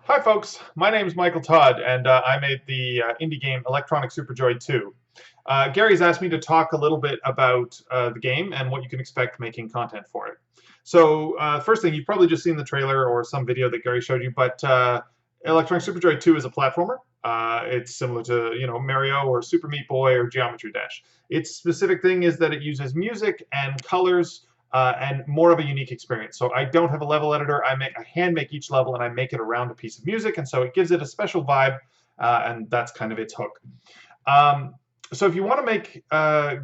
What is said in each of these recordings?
Hi folks, my name is Michael Todd and I made the indie game Electronic Superjoy 2. Gary's asked me to talk a little bit about the game and what you can expect making content for it. So first thing, you've probably just seen the trailer or some video that Gary showed you, but Electronic Superjoy 2 is a platformer. It's similar to Mario or Super Meat Boy or Geometry Dash. Its specific thing is that it uses music and colors and more of a unique experience. So I don't have a level editor. I hand make each level and I make it around a piece of music, and so it gives it a special vibe, and that's kind of its hook. So if you want to make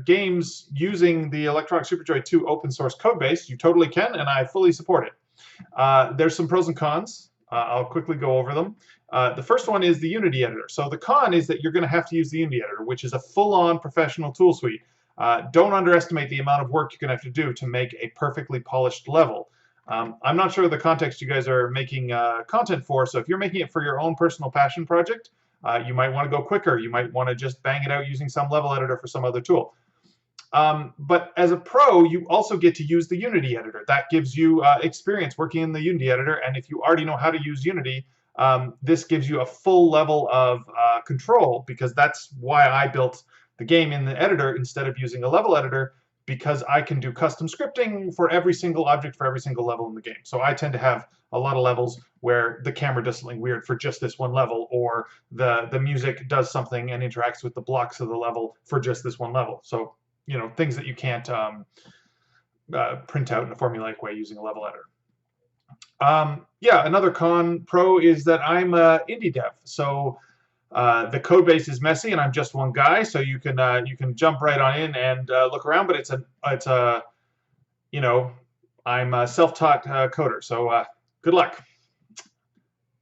games using the Electronic Superjoy 2 open source code base, you totally can, and I fully support it. There's some pros and cons. I'll quickly go over them. The first one is the Unity editor. So the con is that you're going to have to use the Unity editor, which is a full-on professional tool suite. Don't underestimate the amount of work you're going to have to do to make a perfectly polished level. I'm not sure the context you guys are making content for, so if you're making it for your own personal passion project, you might want to go quicker. You might want to just bang it out using some level editor for some other tool. But as a pro, you also get to use the Unity editor. That gives you experience working in the Unity editor, and if you already know how to use Unity, this gives you a full level of control, because that's why I built the game in the editor instead of using a level editor, because I can do custom scripting for every single object for every single level in the game. So I tend to have a lot of levels where the camera does something weird for just this one level, or the music does something and interacts with the blocks of the level for just this one level. So things that you can't print out in a formulaic way using a level editor. Yeah, another pro is that I'm an indie dev. So the code base is messy, and I'm just one guy, so you can jump right on in and look around. But I'm a self-taught coder, so good luck.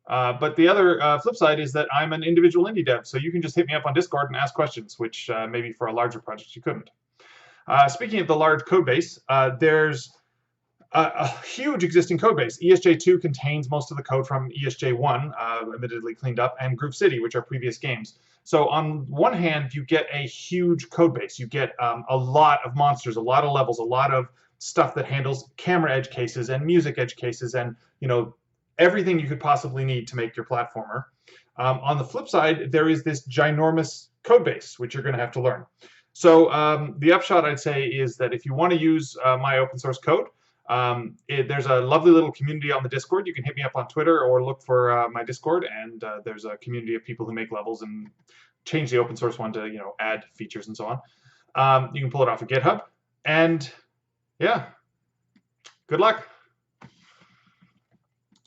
But the other flip side is that I'm an individual indie dev, so you can just hit me up on Discord and ask questions, which maybe for a larger project you couldn't. Speaking of the large code base, there's a huge existing code base. ESJ2 contains most of the code from ESJ1, admittedly cleaned up, and Groove City, which are previous games. So on one hand, you get a huge code base. You get a lot of monsters, a lot of levels, a lot of stuff that handles camera edge cases and music edge cases, and everything you could possibly need to make your platformer. On the flip side, there is this ginormous code base, which you're going to have to learn. So the upshot, I'd say, is that if you want to use my open source code, there's a lovely little community on the Discord. You can hit me up on Twitter or look for my Discord, and there's a community of people who make levels and change the open source one to add features and so on. You can pull it off of GitHub, and yeah, good luck.